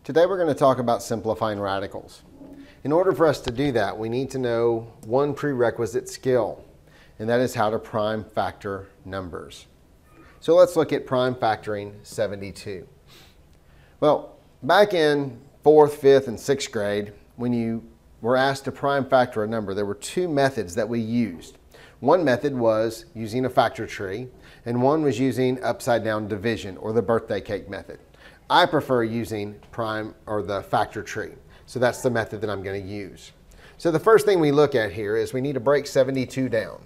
Today we're going to talk about simplifying radicals. In order for us to do that, we need to know one prerequisite skill, and that is how to prime factor numbers. So let's look at prime factoring 72. Well, back in 4th, 5th, and 6th grade, when you were asked to prime factor a number, there were two methods that we used. One method was using a factor tree, and one was using upside down division, or the birthday cake method. I prefer using prime or the factor tree. So that's the method that I'm going to use. So the first thing we look at here is we need to break 72 down.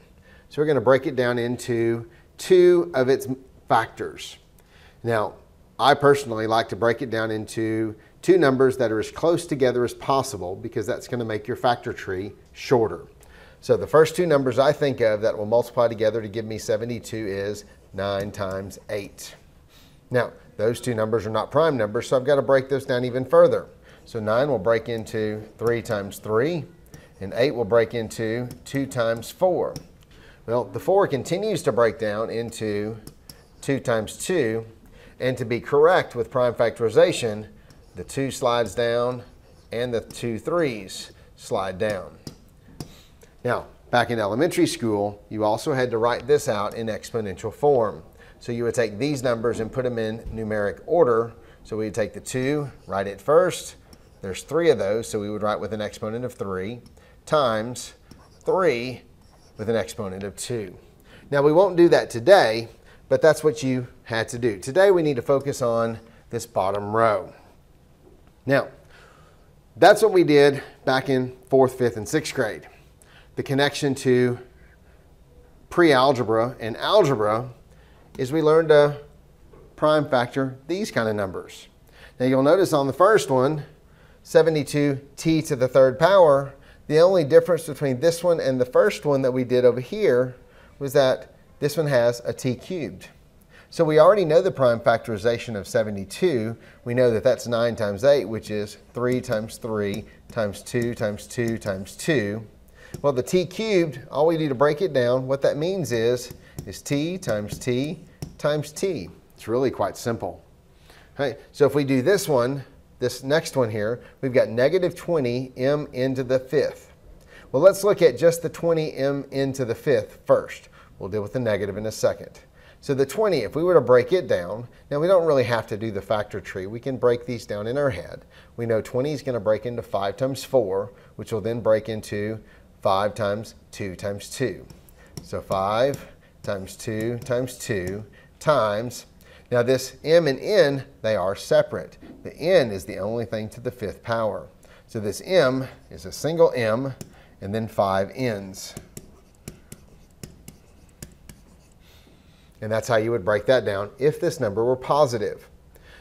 So we're going to break it down into two of its factors. Now, I personally like to break it down into two numbers that are as close together as possible because that's going to make your factor tree shorter. So the first two numbers I think of that will multiply together to give me 72 is 9 times 8. Now, those two numbers are not prime numbers, so I've got to break those down even further. So 9 will break into 3 times 3, and 8 will break into 2 times 4. Well, the 4 continues to break down into 2 times 2, and to be correct with prime factorization, the 2 slides down and the 2 3s slide down. Now, back in elementary school, you also had to write this out in exponential form. So you would take these numbers and put them in numeric order. So we would take the 2, write it first. There's 3 of those, so we would write with an exponent of 3, times 3 with an exponent of 2. Now we won't do that today, but that's what you had to do. Today we need to focus on this bottom row. Now, that's what we did back in 4th, 5th, and 6th grade. The connection to pre-algebra and algebra is we learned to prime factor these kind of numbers. Now you'll notice on the first one, 72t to the 3rd power, the only difference between this one and the first one that we did over here was that this one has a t cubed. So we already know the prime factorization of 72. We know that that's 9 times 8, which is 3 times 3 times 2 times 2 times 2. Well, the t cubed, all we need to break it down, what that means is t times t times t. It's really quite simple. Okay, so if we do this one, this next one here, we've got negative 20 m into the 5th. Well, let's look at just the 20 m into the 5th first. We'll deal with the negative in a second. So the 20, if we were to break it down, now we don't really have to do the factor tree. We can break these down in our head. We know 20 is going to break into 5 times 4, which will then break into 5 times 2 times 2. So 5 times 2 times 2 times, now this m and n, they are separate. The n is the only thing to the 5th power. So this m is a single m and then 5 n's. And that's how you would break that down if this number were positive.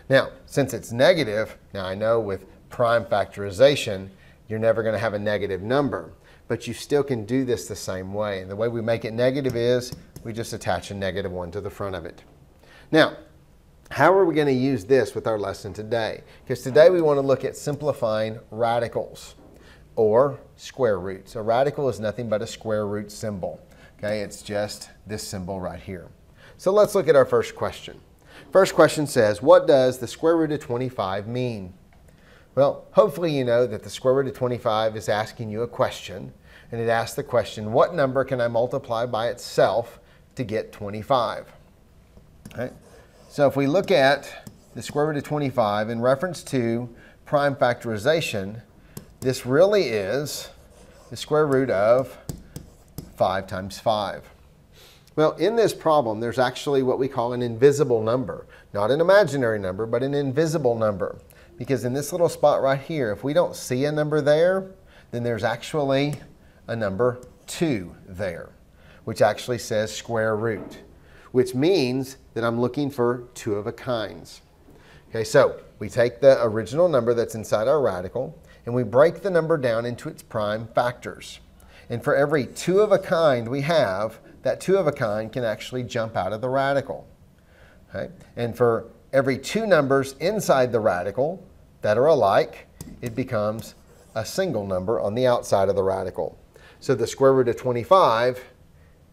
Now, since it's negative, now I know with prime factorization, you're never going to have a negative number. But you still can do this the same way. And the way we make it negative is we just attach a negative 1 to the front of it. Now, how are we going to use this with our lesson today? Because today we want to look at simplifying radicals or square roots. A radical is nothing but a square root symbol. Okay, it's just this symbol right here. So let's look at our first question. First question says, what does the square root of 25 mean? Well, hopefully you know that the square root of 25 is asking you a question, and it asks the question, what number can I multiply by itself to get 25? Okay. So if we look at the square root of 25 in reference to prime factorization, this really is the square root of 5 times 5. Well, in this problem, there's actually what we call an invisible number. Not an imaginary number, but an invisible number. Because in this little spot right here, if we don't see a number there, then there's actually a number 2 there, which actually says square root, which means that I'm looking for 2 of a kinds. Okay, so we take the original number that's inside our radical, and we break the number down into its prime factors. And for every 2 of a kind we have, that 2 of a kind can actually jump out of the radical. Okay? And for every 2 numbers inside the radical that are alike, it becomes a single number on the outside of the radical. So the square root of 25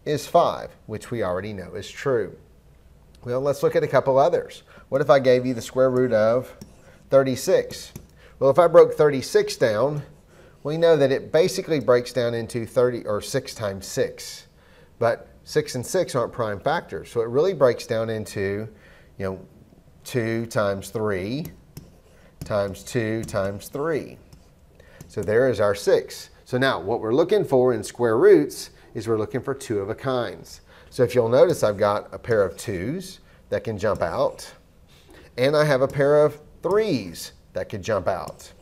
is 5, which we already know is true. Well, let's look at a couple others. What if I gave you the square root of 36. Well, if I broke 36 down, we know that it basically breaks down into 6 times 6. But 6 and 6 aren't prime factors, so it really breaks down into 2 times 3 times 2 times 3. So there is our 6. So now what we're looking for in square roots is we're looking for 2 of a kinds. So if you'll notice, I've got a pair of 2's that can jump out, and I have a pair of 3's that could jump out.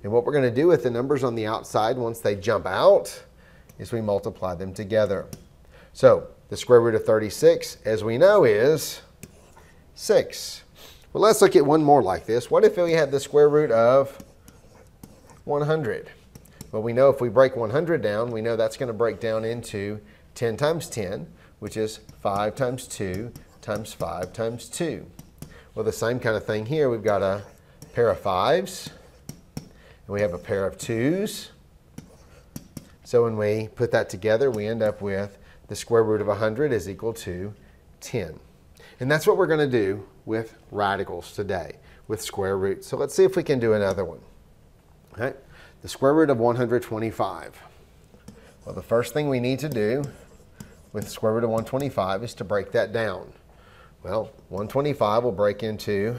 And what we're going to do with the numbers on the outside once they jump out is we multiply them together. So the square root of 36, as we know, is 6. Well, let's look at one more like this. What if we had the square root of 100? Well, we know if we break 100 down, we know that's going to break down into 10 times 10, which is 5 times 2 times 5 times 2. Well, the same kind of thing here. We've got a pair of 5's, and we have a pair of 2's. So when we put that together, we end up with the square root of 100 is equal to 10. And that's what we're going to do with radicals today, with square roots. So let's see if we can do another one. All right. The square root of 125. Well, the first thing we need to do with the square root of 125 is to break that down. Well, 125 will break into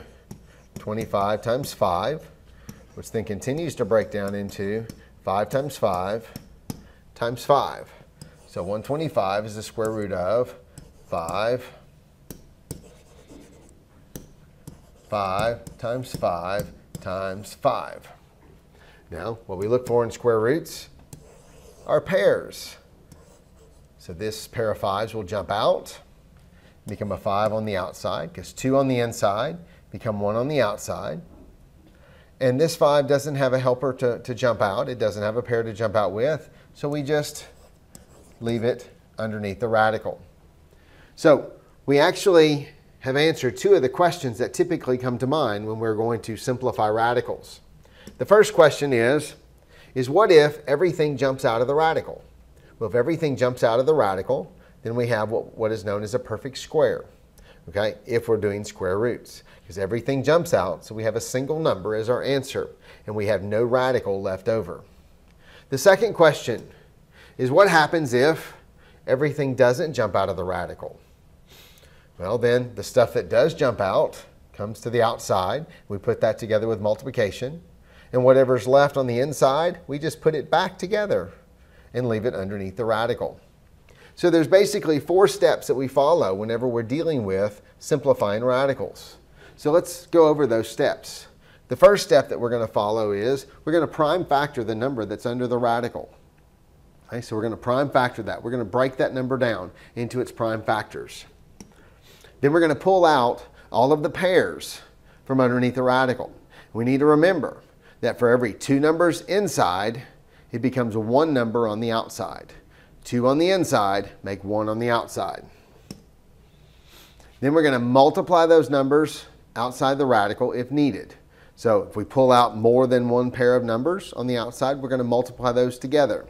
25 times 5, which then continues to break down into 5 times 5 times 5. So 125 is the square root of 5 times 5 times 5. Now, what we look for in square roots are pairs. So this pair of 5's will jump out, become a 5 on the outside, because 2 on the inside become 1 on the outside. And this 5 doesn't have a helper to jump out. It doesn't have a pair to jump out with, so we just leave it underneath the radical. So we actually have answered 2 of the questions that typically come to mind when we're going to simplify radicals. The first question is what if everything jumps out of the radical? Well, if everything jumps out of the radical, then we have what is known as a perfect square, okay, if we're doing square roots, because everything jumps out, so we have a single number as our answer, and we have no radical left over. The second question is what happens if everything doesn't jump out of the radical? Well, then the stuff that does jump out comes to the outside. We put that together with multiplication. And whatever's left on the inside, we just put it back together and leave it underneath the radical. So there's basically 4 steps that we follow whenever we're dealing with simplifying radicals. So let's go over those steps. The first step that we're going to follow is we're going to prime factor the number that's under the radical. Okay, so we're going to prime factor that. We're going to break that number down into its prime factors. Then we're going to pull out all of the pairs from underneath the radical. We need to remember that for every 2 numbers inside, it becomes 1 number on the outside. 2 on the inside make 1 on the outside. Then we're going to multiply those numbers outside the radical if needed. So if we pull out more than 1 pair of numbers on the outside, we're going to multiply those together.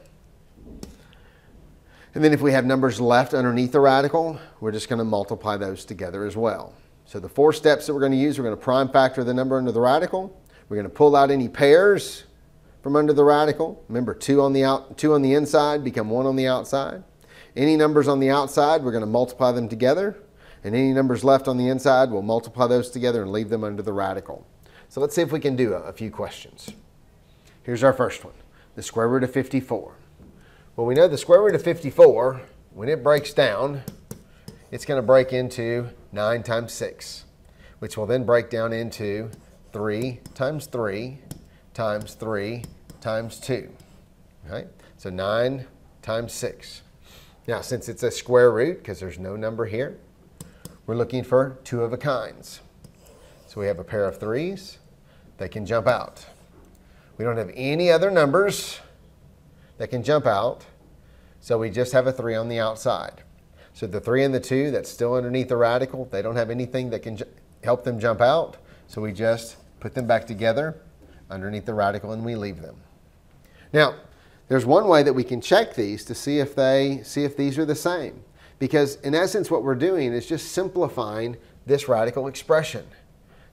And then if we have numbers left underneath the radical, we're just going to multiply those together as well. So the 4 steps that we're going to use, we're going to prime factor the number under the radical. We're going to pull out any pairs from under the radical. Remember, 2 on the inside become 1 on the outside. Any numbers on the outside, we're going to multiply them together. And any numbers left on the inside, we'll multiply those together and leave them under the radical. So let's see if we can do a few questions. Here's our first one, the square root of 54. Well, we know the square root of 54, when it breaks down, it's going to break into 9 times 6, which will then break down into 3 times 3 times 3 times 2. Right? So 9 times 6. Now, since it's a square root, because there's no number here, we're looking for 2 of a kinds. So we have a pair of 3's. They can jump out. We don't have any other numbers that can jump out, so we just have a 3 on the outside. So the 3 and the 2 that's still underneath the radical, they don't have anything that can help them jump out, so we just put them back together underneath the radical and we leave them. Now, there's one way that we can check these to see if these are the same. Because in essence what we're doing is just simplifying this radical expression.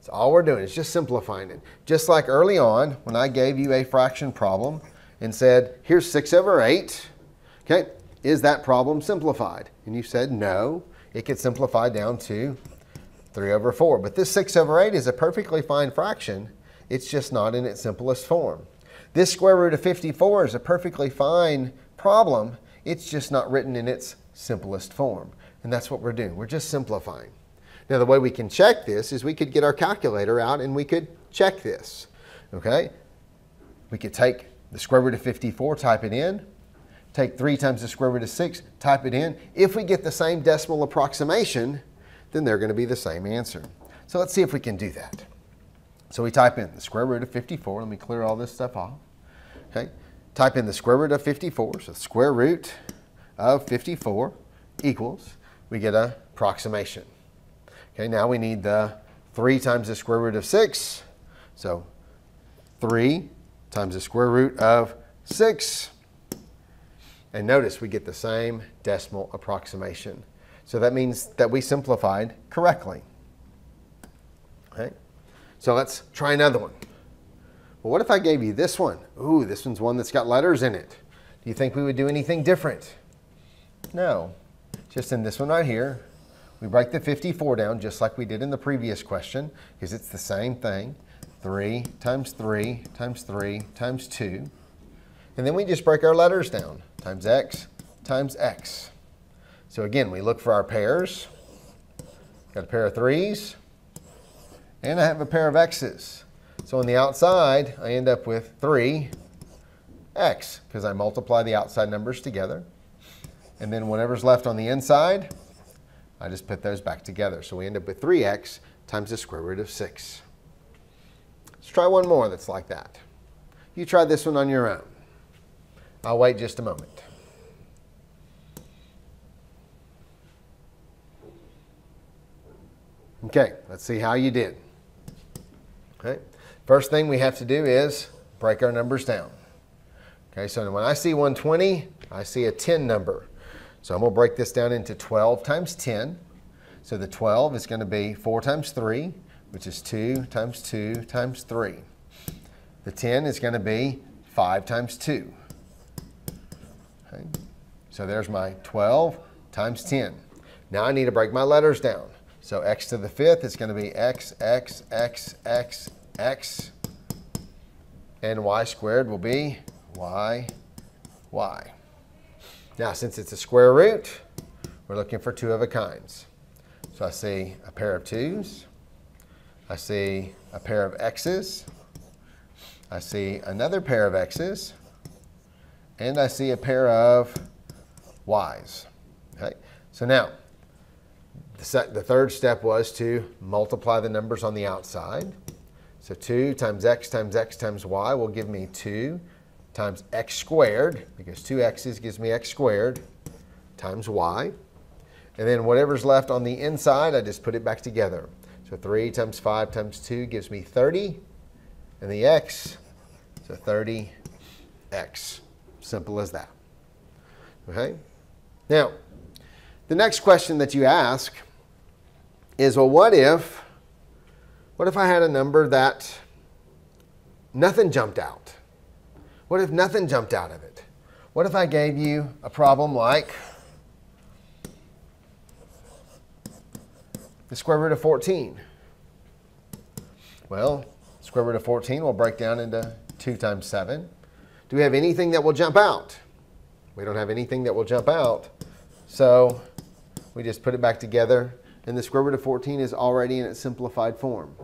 So all we're doing is just simplifying it. Just like early on when I gave you a fraction problem and said, here's 6/8. Okay, is that problem simplified? And you said no, it could simplify down to 3/4. But this 6/8 is a perfectly fine fraction. It's just not in its simplest form. This square root of 54 is a perfectly fine problem. It's just not written in its simplest form. And that's what we're doing. We're just simplifying. Now, the way we can check this is we could get our calculator out and we could check this. Okay? We could take the square root of 54, type it in. Take 3 times the square root of 6, type it in. If we get the same decimal approximation, then they're going to be the same answer. So let's see if we can do that. So we type in the square root of 54. Let me clear all this stuff off. Okay? Type in the square root of 54. So the square root of 54 equals, we get an approximation. Okay, now we need the 3 times the square root of 6. So 3 times the square root of 6. And notice we get the same decimal approximation. So that means that we simplified correctly. Okay? So let's try another one. Well, what if I gave you this one? Ooh, this one's one that's got letters in it. Do you think we would do anything different? No. Just in this one right here, we break the 54 down just like we did in the previous question, because it's the same thing. 3 times 3 times 3 times 2. And then we just break our letters down. Times x times x. So again, we look for our pairs. Got a pair of 3s. And I have a pair of x's. So on the outside, I end up with 3x, because I multiply the outside numbers together. And then whatever's left on the inside, I just put those back together. So we end up with 3x times the square root of 6. Let's try one more that's like that. You try this one on your own. I'll wait just a moment. Okay, let's see how you did. Okay, first thing we have to do is break our numbers down. Okay, so when I see 120, I see a 10 number. So I'm going to break this down into 12 times 10. So the 12 is going to be 4 times 3, which is 2 times 2 times 3. The 10 is going to be 5 times 2. Okay. So there's my 12 times 10. Now I need to break my letters down. So x to the 5th is going to be x, x, x, x, x. And y squared will be y, y. Now, since it's a square root, we're looking for 2 of a kinds. So I see a pair of 2's. I see a pair of x's. I see another pair of x's. And I see a pair of y's. Okay? So now, the third step was to multiply the numbers on the outside. So 2 times x times y will give me 2 times x squared, because 2 x's gives me x squared, times y. And then whatever's left on the inside, I just put it back together. So 3 times 5 times 2 gives me 30, and the x, so 30x. Simple as that. Okay? Now, the next question that you ask is, well, what if I had a number that nothing jumped out? What if nothing jumped out of it? What if I gave you a problem like the square root of 14? Well, square root of 14 will break down into 2 times 7. Do we have anything that will jump out? We don't have anything that will jump out. So we just put it back together, and the square root of 14 is already in its simplified form.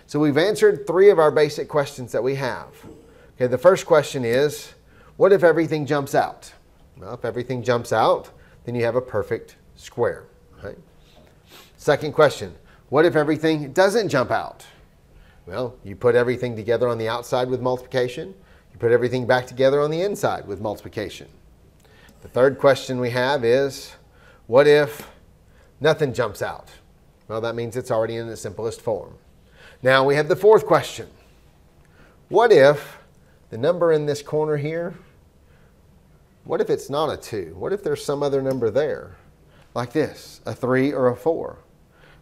So we've answered 3 of our basic questions that we have. Okay, the first question is, what if everything jumps out? Well, if everything jumps out, then you have a perfect square. Okay? Second question, what if everything doesn't jump out? Well, you put everything together on the outside with multiplication. You put everything back together on the inside with multiplication. The third question we have is, what if nothing jumps out? Well, that means it's already in the simplest form. Now we have the fourth question. What if the number in this corner here, what if it's not a 2? What if there's some other number there? Like this, a 3 or a 4?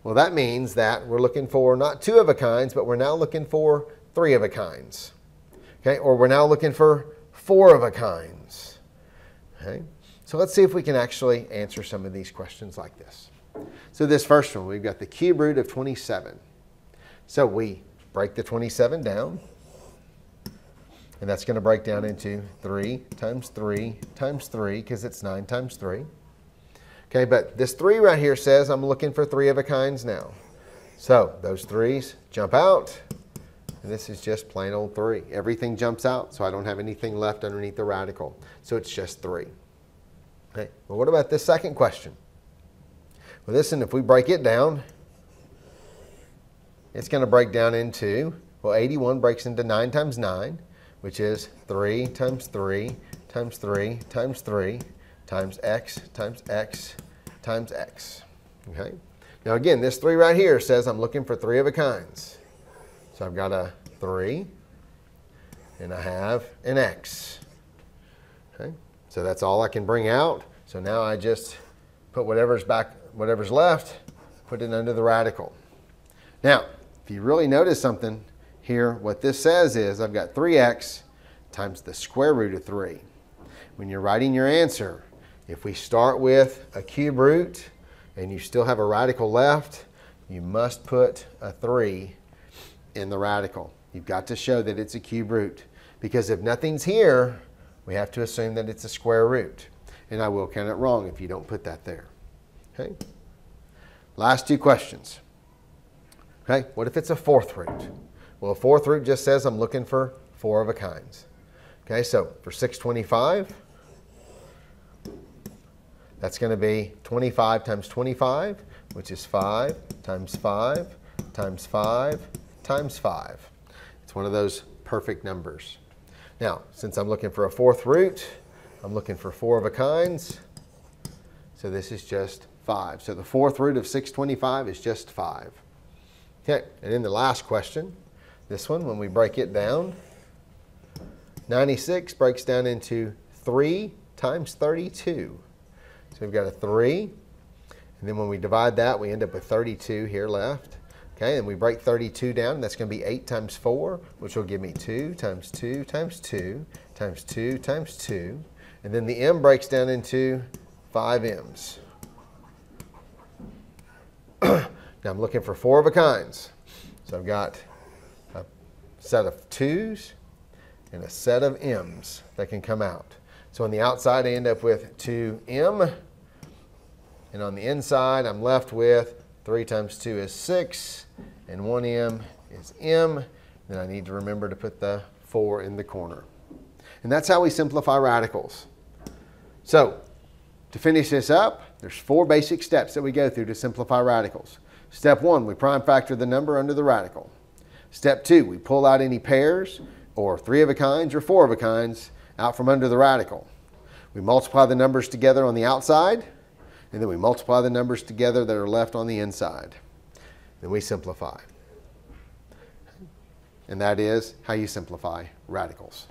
Well, that means that we're looking for not 2 of a kinds, but we're now looking for 3 of a kinds. Okay, or we're now looking for 4 of a kinds. Okay, so let's see if we can actually answer some of these questions like this. So this first one, we've got the cube root of 27. So we break the 27 down, and that's going to break down into 3 times 3 times 3, because it's 9 times 3. Okay, but this 3 right here says I'm looking for 3 of a kinds now. So those 3's jump out, and this is just plain old 3. Everything jumps out, so I don't have anything left underneath the radical. So it's just 3. Okay, well, what about this second question? Well, listen, if we break it down, it's going to break down into, well, 81 breaks into 9 times 9, which is 3 times 3 times 3 times 3 times x times x times x. Okay. Now again, this 3 right here says I'm looking for 3 of a kinds. So I've got a 3, and I have an x. Okay. So that's all I can bring out. So now I just put whatever's left, put it under the radical. Now, if you really notice something here, what this says is I've got 3x times the square root of 3. When you're writing your answer, if we start with a cube root and you still have a radical left, you must put a 3 in the radical. You've got to show that it's a cube root, because if nothing's here, we have to assume that it's a square root. And I will count it wrong if you don't put that there. Okay? Last 2 questions. Okay, what if it's a 4th root? Well, a 4th root just says I'm looking for 4 of a kinds. Okay, so for 625, that's going to be 25 times 25, which is 5 times 5 times 5 times 5. It's one of those perfect numbers. Now, since I'm looking for a 4th root, I'm looking for 4 of a kinds. So this is just 5. So the 4th root of 625 is just 5. Okay, and in the last question, this one, when we break it down, 96 breaks down into 3 times 32. So we've got a 3, and then when we divide that, we end up with 32 here left. Okay, and we break 32 down, and that's going to be 8 times 4, which will give me 2 times 2 times 2 times 2 times 2. And then the m breaks down into 5 m's. Now I'm looking for 4 of a kinds. So I've got a set of 2's and a set of m's that can come out. So on the outside, I end up with 2m. And on the inside, I'm left with 3 times 2 is 6. And 1m is m. Then I need to remember to put the 4 in the corner. And that's how we simplify radicals. So to finish this up, there's 4 basic steps that we go through to simplify radicals. Step 1, we prime factor the number under the radical. Step 2, we pull out any pairs or 3 of a kinds or 4 of a kinds out from under the radical. We multiply the numbers together on the outside, and then we multiply the numbers together that are left on the inside. Then we simplify. And that is how you simplify radicals.